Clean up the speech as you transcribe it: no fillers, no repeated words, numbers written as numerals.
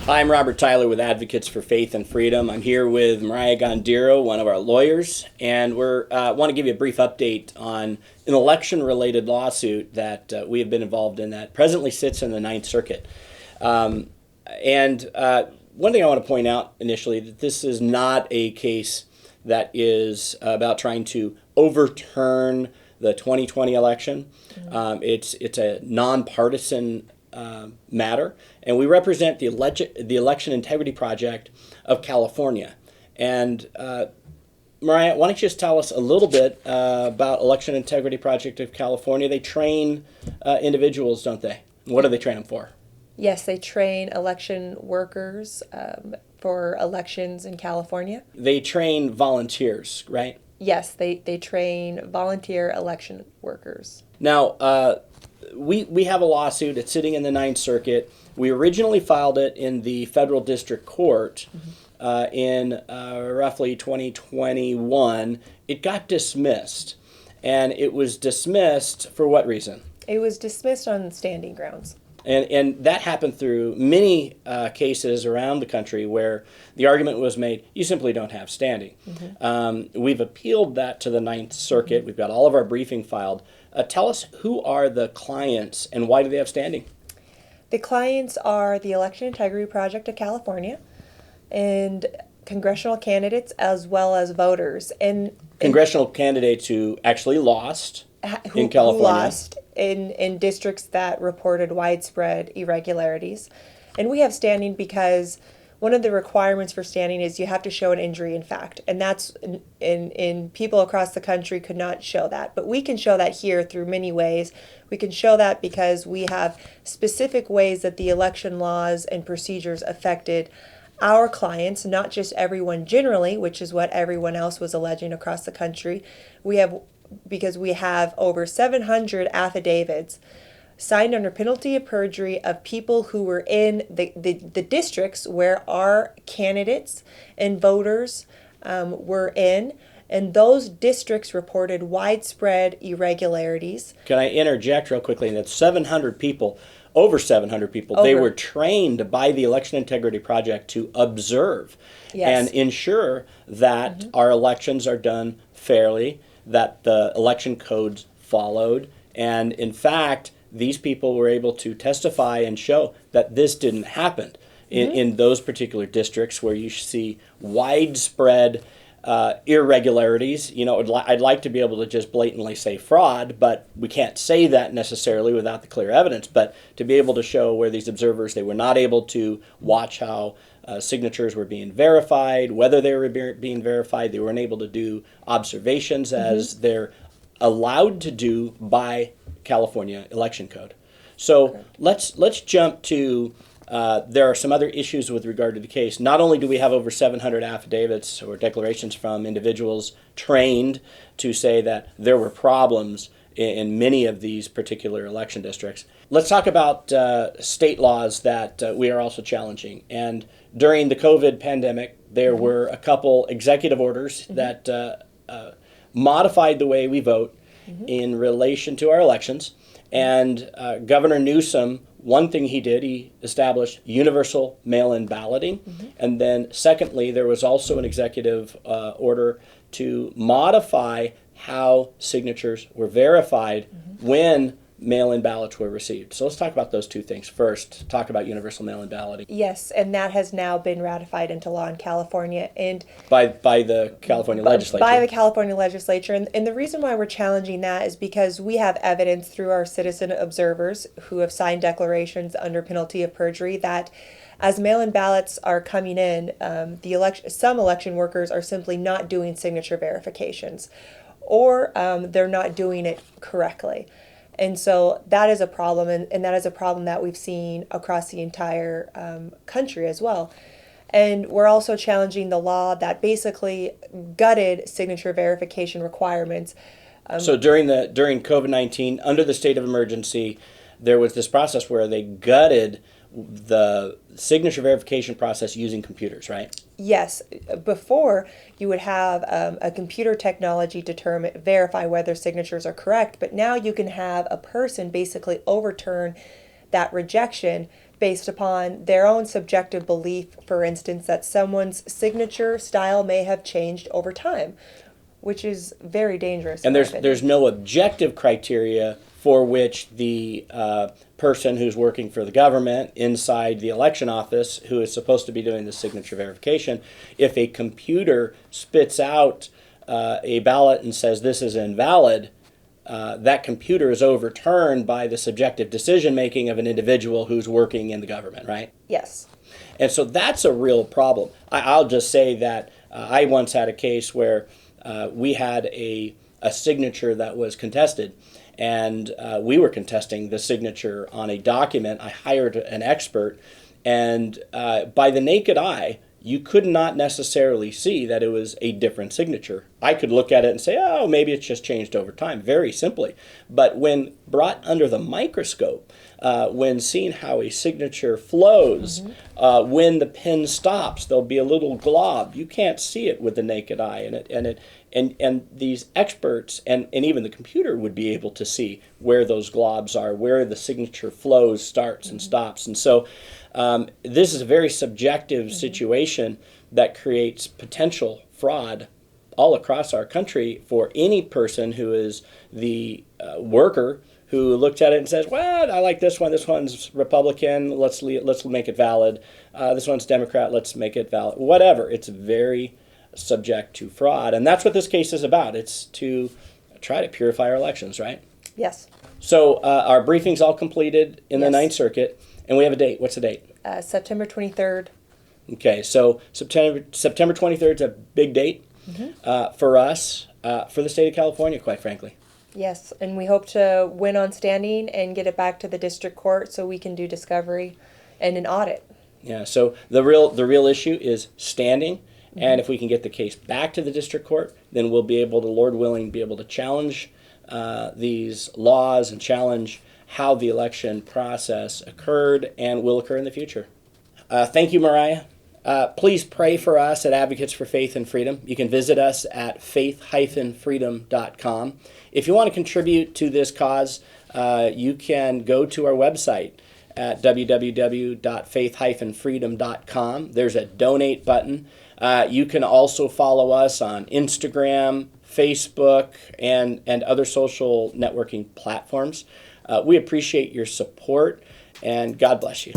Hi, I'm Robert Tyler with Advocates for Faith and Freedom. I'm here with Mariah Gondeiro, one of our lawyers, and we want to give you a brief update on an election-related lawsuit that we have been involved in that presently sits in the Ninth Circuit. One thing I want to point out initially, that this is not a case that is about trying to overturn the 2020 election. It's a nonpartisan matter, and we represent the Election Integrity Project of California. And Mariah, why don't you just tell us a little bit about Election Integrity Project of California? They train individuals, don't they? What do they train them for? Yes, they train election workers for elections in California. They train volunteers, right? Yes, they train volunteer election workers. Now, we have a lawsuit. It's sitting in the Ninth Circuit. We originally filed it in the federal district court in roughly 2021. It got dismissed. And it was dismissed for what reason? It was dismissed on standing grounds. And that happened through many cases around the country where the argument was made, you simply don't have standing. We've appealed that to the Ninth Circuit. We've got all of our briefing filed. Tell us, who are the clients and why do they have standing? The clients are the Election Integrity Project of California and congressional candidates as well as voters. And congressional candidates who actually lost in California. Who lost in districts that reported widespread irregularities. And we have standing because one of the requirements for standing is you have to show an injury in fact. And that's in people across the country could not show that. But we can show that here through many ways. We can show that because we have specific ways that the election laws and procedures affected our clients, not just everyone generally, which is what everyone else was alleging across the country. Because we have over 700 affidavits signed under penalty of perjury of people who were in the districts where our candidates and voters were in, and those districts reported widespread irregularities. Can I interject real quickly? That's 700 people, over 700 people. They were trained by the Election Integrity Project to observe and ensure that our elections are done fairly, that the election codes followed, and in fact, these people were able to testify and show that this didn't happen in those particular districts where you see widespread irregularities. You know, I'd like to be able to just blatantly say fraud, but we can't say that necessarily without the clear evidence. But to be able to show where these observers, they were not able to watch how signatures were being verified, whether they were being verified, they weren't able to do observations as they're allowed to do by California election code. So let's jump to there are some other issues with regard to the case. Not only do we have over 700 affidavits or declarations from individuals trained to say that there were problems in many of these particular election districts. Let's talk about state laws that we are also challenging. And during the COVID pandemic, there were a couple executive orders that modified the way we vote in relation to our elections. And Governor Newsom, one thing he did, he established universal mail-in balloting. And then secondly, there was also an executive order to modify how signatures were verified when mail-in ballots were received. So let's talk about those two things. First, talk about universal mail-in balloting. Yes, and that has now been ratified into law in California. And by the California legislature. By the California legislature. And the reason why we're challenging that is because we have evidence through our citizen observers who have signed declarations under penalty of perjury that as mail-in ballots are coming in, some election workers are simply not doing signature verifications, or they're not doing it correctly. And so that is a problem, and that is a problem that we've seen across the entire country as well. And we're also challenging the law that basically gutted signature verification requirements. So during COVID-19, under the state of emergency, there was this process where they gutted the signature verification process using computers, right? Yes. Before, you would have a computer technology verify whether signatures are correct, but now you can have a person basically overturn that rejection based upon their own subjective belief, for instance, that someone's signature style may have changed over time, which is very dangerous. And there's no objective criteria for which the person who's working for the government inside the election office, who is supposed to be doing the signature verification, if a computer spits out a ballot and says this is invalid, that computer is overturned by the subjective decision making of an individual who's working in the government, right? Yes. And so that's a real problem. I'll just say that I once had a case where we had a signature that was contested, and we were contesting the signature on a document. I hired an expert, and by the naked eye, you could not necessarily see that it was a different signature. I could look at it and say, oh, maybe it's just changed over time, very simply. But when brought under the microscope, when seeing how a signature flows, when the pen stops, there'll be a little glob. You can't see it with the naked eye, and these experts and even the computer would be able to see where those globs are, where the signature flows, starts and stops. And so this is a very subjective situation that creates potential fraud all across our country for any person who is the worker who looked at it and says, well, I like this one. This one's Republican. Let's make it valid. This one's Democrat. Let's make it valid. Whatever. It's very subject to fraud. And that's what this case is about. It's to try to purify our elections, right? Yes. So our briefing's all completed in the Ninth Circuit, and we have a date. What's the date? September 23rd. Okay, so September 23rd is a big date for us, for the state of California, quite frankly. Yes, and we hope to win on standing and get it back to the district court so we can do discovery and an audit. Yeah, so the real issue is standing, and if we can get the case back to the district court, then we'll be able to, Lord willing, be able to challenge these laws and challenge how the election process occurred and will occur in the future. Thank you, Mariah. Please pray for us at Advocates for Faith and Freedom. You can visit us at faith-freedom.com. If you want to contribute to this cause, you can go to our website at www.faith-freedom.com. There's a donate button. You can also follow us on Instagram, Facebook, and other social networking platforms. We appreciate your support, and God bless you.